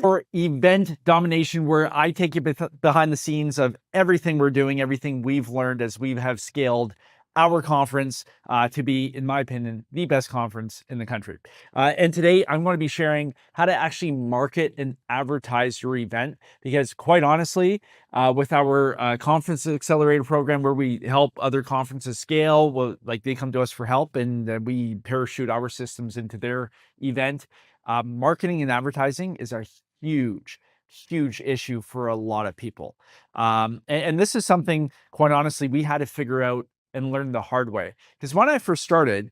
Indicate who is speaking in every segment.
Speaker 1: or event domination, where I take you behind the scenes of everything we're doing, everything we've learned as we have scaled our conference to be, in my opinion, the best conference in the country. And today I'm going to be sharing how to actually market and advertise your event, because quite honestly, with our Conference Accelerator program, where we help other conferences scale, well, like they come to us for help and we parachute our systems into their event. Marketing and advertising is a huge issue for a lot of people. And this is something, quite honestly, we had to figure out and learn the hard way. Because when I first started,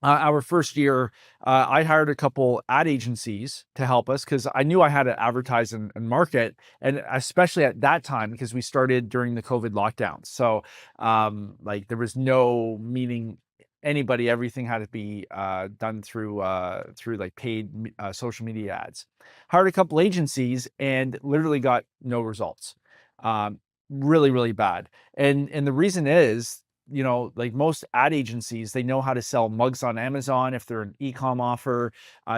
Speaker 1: our first year, I hired a couple ad agencies to help us, because I knew I had to advertise and market, and especially at that time, because we started during the COVID lockdown. So like there was no meeting anybody, everything had to be done through like paid social media ads. Hired a couple agencies and literally got no results. Um, really bad. And the reason is, like most ad agencies, they know how to sell mugs on Amazon if they're an e-com offer.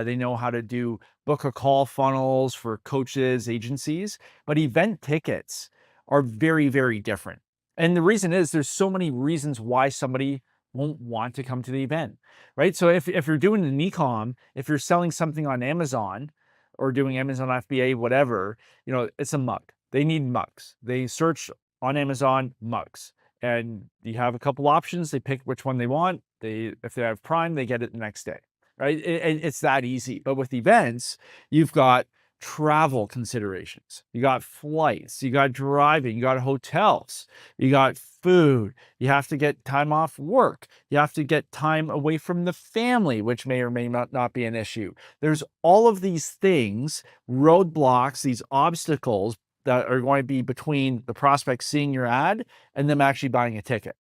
Speaker 1: They know how to do book a call funnels for coaches, agencies, but event tickets are very different. And the reason is, there's so many reasons why somebody won't want to come to the event, right? So if you're doing an e-com, if you're selling something on Amazon or doing Amazon FBA, whatever, it's a mug. They need mugs. They search on Amazon mugs, and you have a couple options. They pick which one they want. If they have Prime, they get it the next day, right? It's that easy. But with events, you've got travel considerations, you got flights, you got driving, you got hotels, you got food, you have to get time off work, you have to get time away from the family, which may or may not be an issue. There's all of these things, roadblocks, these obstacles that are going to be between the prospect seeing your ad and them actually buying a ticket.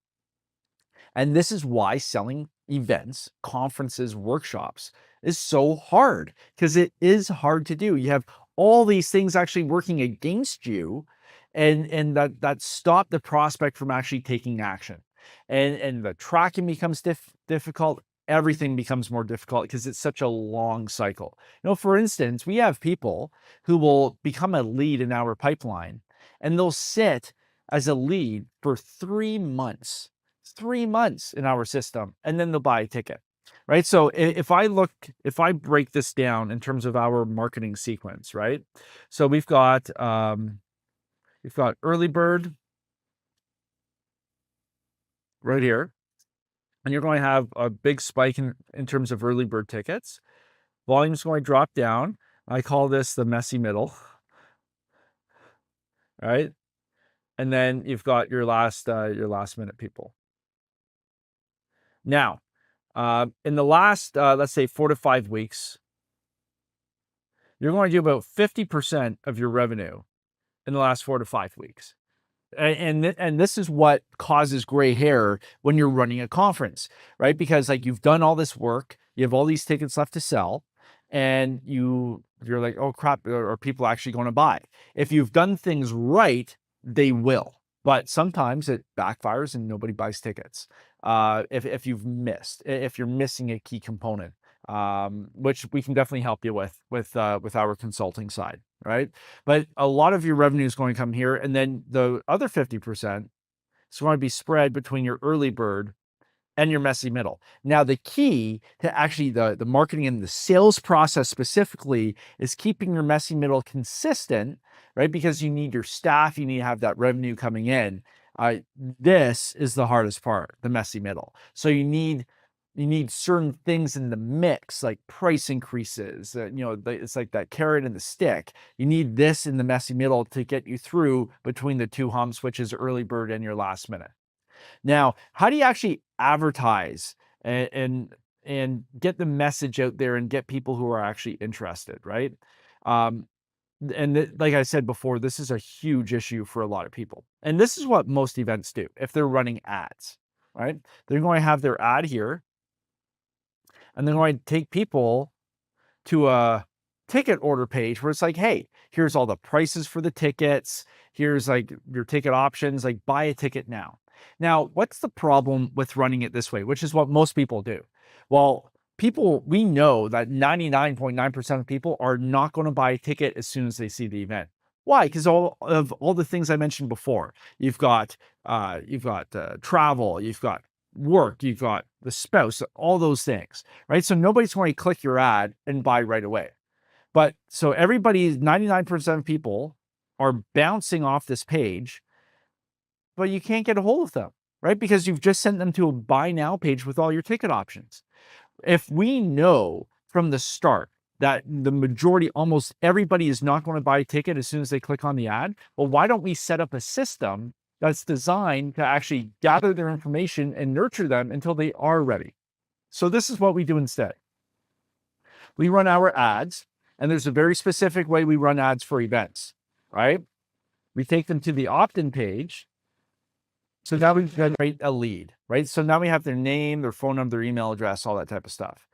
Speaker 1: And this is why selling events, conferences, workshops is so hard, because it is hard to do. You have all these things actually working against you, and that stop the prospect from actually taking action. And the tracking becomes difficult. Everything becomes more difficult because it's such a long cycle. For instance, we have people who will become a lead in our pipeline, and they'll sit as a lead for 3 months. 3 months in our system, and then they'll buy a ticket, right? So if I break this down in terms of our marketing sequence, right? So we've got early bird right here, and you're going to have a big spike in terms of early bird tickets. Volume's going to drop down. I call this the messy middle, right? And then you've got your last minute people. Now, in the last, let's say 4 to 5 weeks, you're going to do about 50% of your revenue in the last 4 to 5 weeks. And this is what causes gray hair when you're running a conference, right? Because like you've done all this work, you have all these tickets left to sell, and you're like, oh crap, are people actually going to buy? If you've done things right, they will. But sometimes it backfires and nobody buys tickets. If you're missing a key component, which we can definitely help you with our consulting side, right? But a lot of your revenue is going to come here, and then the other 50% is going to be spread between your early bird and your messy middle. Now, the key to actually the marketing and the sales process specifically is keeping your messy middle consistent, right? Because you need your staff, you need to have that revenue coming in. This is the hardest part, the messy middle. So you need certain things in the mix, like price increases. It's like that carrot and the stick. You need this in the messy middle to get you through between the two humps, which is early bird and your last minute. Now, how do you actually advertise and get the message out there and get people who are actually interested, right? Like I said before, this is a huge issue for a lot of people. And this is what most events do if they're running ads, right? They're going to have their ad here, and they're going to take people to a ticket order page where it's like, hey, here's all the prices for the tickets. Here's like your ticket options, like buy a ticket now. Now, what's the problem with running it this way, which is what most people do? Well, People, we know that 99.9% of people are not going to buy a ticket as soon as they see the event. Why? Because all the things I mentioned before. You've got travel, you've got work, you've got the spouse, all those things, right? So nobody's going to click your ad and buy right away. But so everybody, 99% of people are bouncing off this page, but you can't get a hold of them, right? Because you've just sent them to a buy now page with all your ticket options. If we know from the start that the majority, almost everybody, is not going to buy a ticket as soon as they click on the ad, well, why don't we set up a system that's designed to actually gather their information and nurture them until they are ready? So this is what we do instead. We run our ads, and there's a very specific way we run ads for events, right? We take them to the opt-in page. So now we generate a lead, right? So now we have their name, their phone number, their email address, all that type of stuff.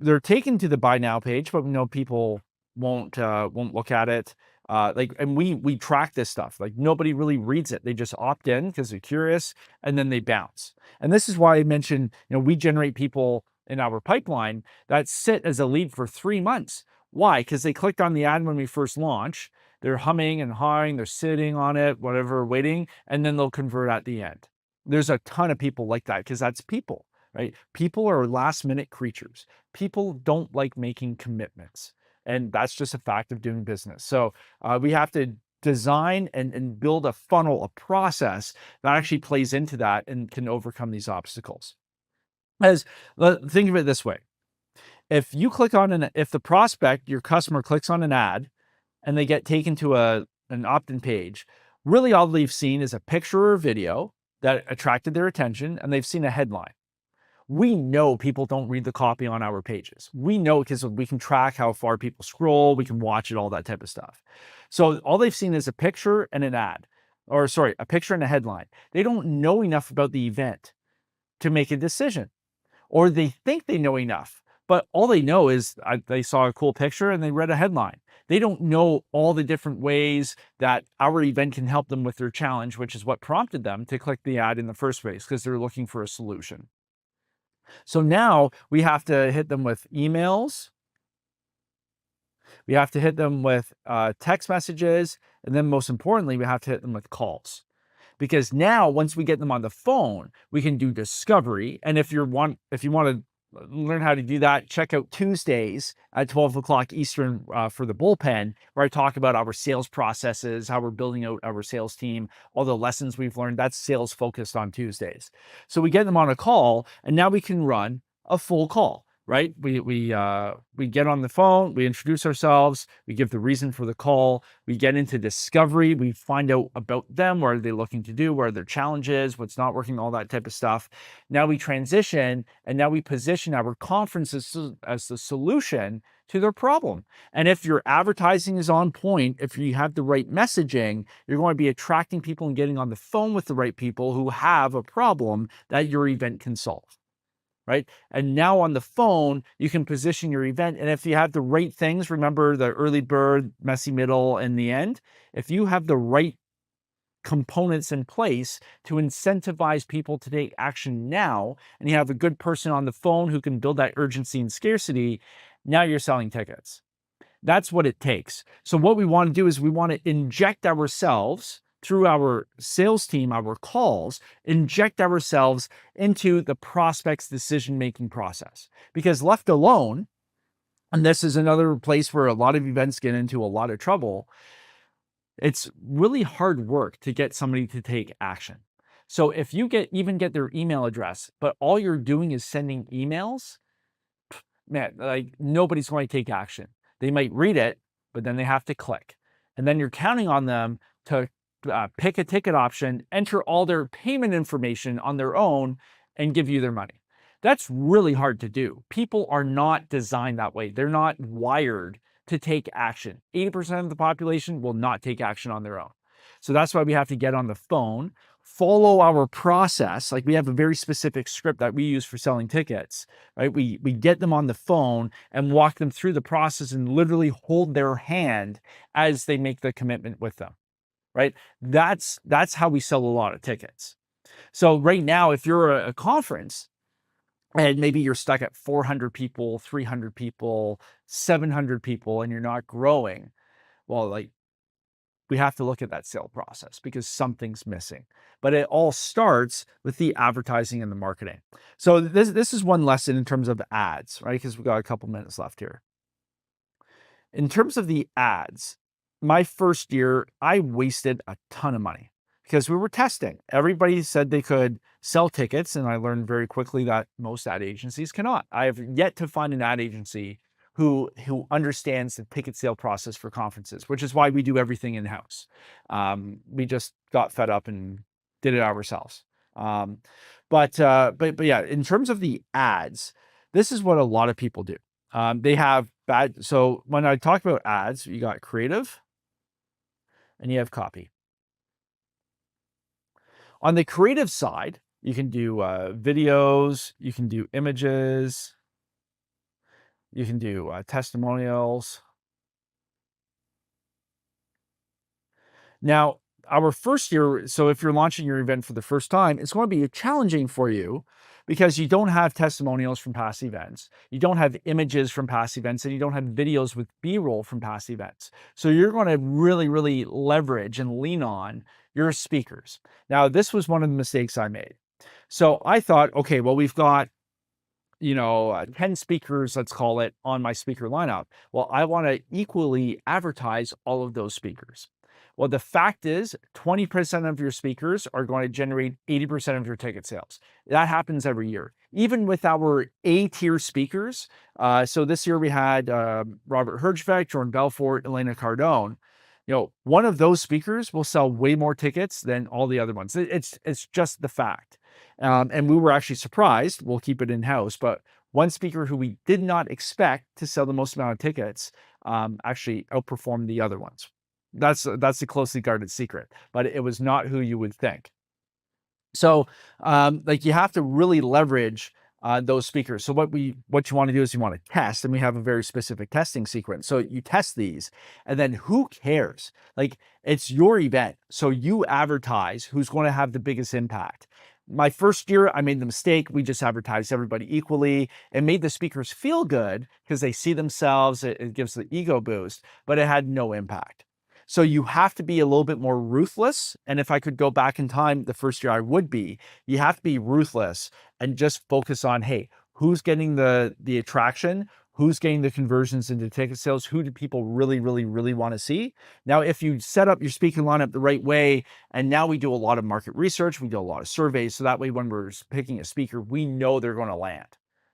Speaker 1: They're taken to the buy now page, but we know people won't look at it. And we track this stuff. Like, nobody really reads it. They just opt in because they're curious, and then they bounce. And this is why I mentioned, we generate people in our pipeline that sit as a lead for 3 months. Why? Because they clicked on the ad when we first launch. They're humming and hawing, they're sitting on it, whatever, waiting, and then they'll convert at the end. There's a ton of people like that because that's people, right? People are last minute creatures. People don't like making commitments. And that's just a fact of doing business. So we have to design and build a funnel, a process that actually plays into that and can overcome these obstacles. Think of it this way. If you click on if the prospect, your customer, clicks on an ad and they get taken to an opt-in page, really all they've seen is a picture or a video that attracted their attention, and they've seen a headline. We know people don't read the copy on our pages. We know because we can track how far people scroll, we can watch it, all that type of stuff. So all they've seen is a picture and an ad, or sorry, a picture and a headline. They don't know enough about the event to make a decision, or they think they know enough, but all they know is they saw a cool picture and they read a headline. They don't know all the different ways that our event can help them with their challenge, which is what prompted them to click the ad in the first place, because they're looking for a solution. So now we have to hit them with emails. We have to hit them with text messages. And then most importantly, we have to hit them with calls. Because now, once we get them on the phone, we can do discovery. And if you want to learn how to do that, check out Tuesdays at 12 o'clock Eastern for the bullpen, where I talk about our sales processes, how we're building out our sales team, all the lessons we've learned. That's sales focused on Tuesdays. So we get them on a call, and now we can run a full call. Right? We get on the phone, we introduce ourselves, we give the reason for the call, we get into discovery, we find out about them, what are they looking to do, what are their challenges, what's not working, all that type of stuff. Now we transition, and now we position our conference as the solution to their problem. And if your advertising is on point, if you have the right messaging, you're going to be attracting people and getting on the phone with the right people who have a problem that your event can solve. Right? And now on the phone, you can position your event. And if you have the right things, remember the early bird, messy middle, and the end. If you have the right components in place to incentivize people to take action now, and you have a good person on the phone who can build that urgency and scarcity, now you're selling tickets. That's what it takes. So what we want to do is we want to inject ourselves through our sales team, our calls, inject ourselves into the prospect's decision-making process. Because left alone, and this is another place where a lot of events get into a lot of trouble, it's really hard work to get somebody to take action. So if you even get their email address, but all you're doing is sending emails, man, like, nobody's going to take action. They might read it, but then they have to click. And then you're counting on them to pick a ticket option, enter all their payment information on their own, and give you their money. That's really hard to do. People are not designed that way. They're not wired to take action. 80% of the population will not take action on their own. So that's why we have to get on the phone, follow our process. Like, we have a very specific script that we use for selling tickets, right? We get them on the phone and walk them through the process and literally hold their hand as they make the commitment with them. Right? That's how we sell a lot of tickets. So right now, if you're a conference, and maybe you're stuck at 400 people, 300 people, 700 people, and you're not growing. Well, like, we have to look at that sale process because something's missing. But it all starts with the advertising and the marketing. So this is one lesson in terms of ads, right? Because we got a couple minutes left here. In terms of the ads, my first year, I wasted a ton of money because we were testing. Everybody said they could sell tickets, and I learned very quickly that most ad agencies cannot. I have yet to find an ad agency who understands the ticket sale process for conferences, which is why we do everything in-house. We just got fed up and did it ourselves. But yeah, in terms of the ads, this is what a lot of people do. They have bad. So when I talk about ads, you got creative and you have copy. On the creative side, you can do videos, you can do images, you can do testimonials. Now, our first year, so if you're launching your event for the first time, it's going to be challenging for you because you don't have testimonials from past events. You don't have images from past events, and you don't have videos with B-roll from past events. So you're going to really, really leverage and lean on your speakers. Now, this was one of the mistakes I made. So I thought, okay, well, we've got 10 speakers, let's call it, on my speaker lineup. Well, I want to equally advertise all of those speakers. Well, the fact is 20% of your speakers are going to generate 80% of your ticket sales. That happens every year. Even with our A-tier speakers, so this year we had Robert Herjavec, Jordan Belfort, Elena Cardone. One of those speakers will sell way more tickets than all the other ones. It's just the fact. And we were actually surprised. We'll keep it in-house, but one speaker who we did not expect to sell the most amount of tickets actually outperformed the other ones. That's a closely guarded secret, but it was not who you would think. So, you have to really leverage those speakers. So what you want to do is you want to test, and we have a very specific testing sequence. So you test these, and then who cares? It's your event, so you advertise who's going to have the biggest impact. My first year, I made the mistake. We just advertised everybody equally. It made the speakers feel good because they see themselves. It gives the ego boost, but it had no impact. So you have to be a little bit more ruthless. And if I could go back in time, the first year I would be. You have to be ruthless and just focus on, hey, who's getting the attraction? Who's getting the conversions into ticket sales? Who do people really, really, really want to see? Now, if you set up your speaking lineup the right way, and now we do a lot of market research, we do a lot of surveys, so that way when we're picking a speaker, we know they're going to land.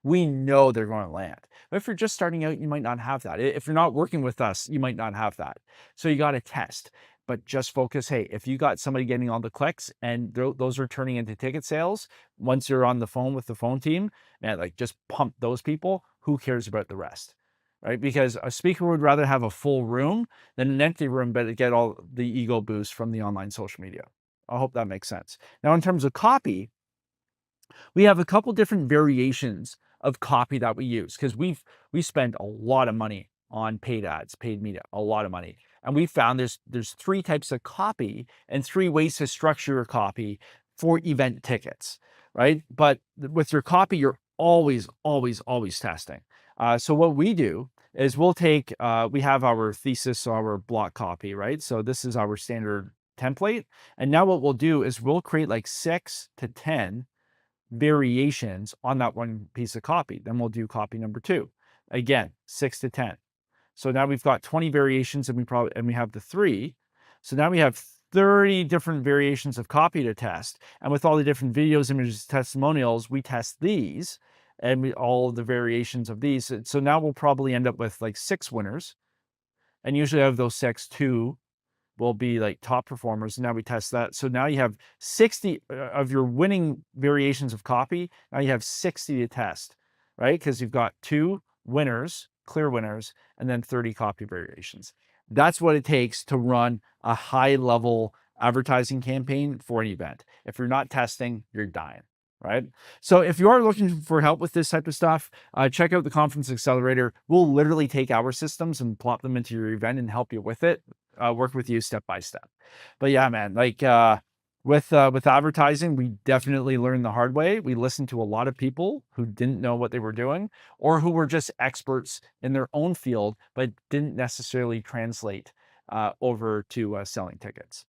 Speaker 1: We know they're going to land. But if you're just starting out, you might not have that. If you're not working with us, you might not have that. So you got to test, but just focus. Hey, if you got somebody getting all the clicks and those are turning into ticket sales, once you're on the phone with the phone team, man, just pump those people. Who cares about the rest? Right? Because a speaker would rather have a full room than an empty room, but get all the ego boost from the online social media. I hope that makes sense. Now, in terms of copy, we have a couple different variations of copy that we use because we spend a lot of money on paid ads, paid media, a lot of money. And we found there's 3 types of copy and 3 ways to structure your copy for event tickets, right? But with your copy, you're always, always, always testing. So what we do is we'll take, we have our thesis, our block copy, right? So this is our standard template. And now what we'll do is we'll create 6 to 10 variations on that one piece of copy. Then we'll do copy number 2. Again, 6 to 10. So now we've got 20 variations, and we have the 3. So now we have 30 different variations of copy to test. And with all the different videos, images, testimonials, we test these and all the variations of these. So now we'll probably end up with 6 winners. And usually out of those 6, 2 will be top performers. And now we test that. So now you have 60 of your winning variations of copy. Now you have 60 to test, right? Because you've got 2 winners, clear winners, and then 30 copy variations. That's what it takes to run a high level advertising campaign for an event. If you're not testing, you're dying. Right? So if you are looking for help with this type of stuff, check out the Conference Accelerator. We'll literally take our systems and plop them into your event and help you with it, work with you step by step. But yeah, man, with advertising, we definitely learned the hard way. We listened to a lot of people who didn't know what they were doing, or who were just experts in their own field, but didn't necessarily translate over to selling tickets.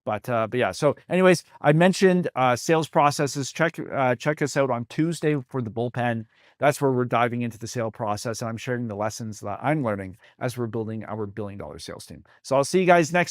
Speaker 1: But yeah. So, anyways, I mentioned sales processes. Check us out on Tuesday for the bullpen. That's where we're diving into the sale process, and I'm sharing the lessons that I'm learning as we're building our $1 billion sales team. So I'll see you guys next.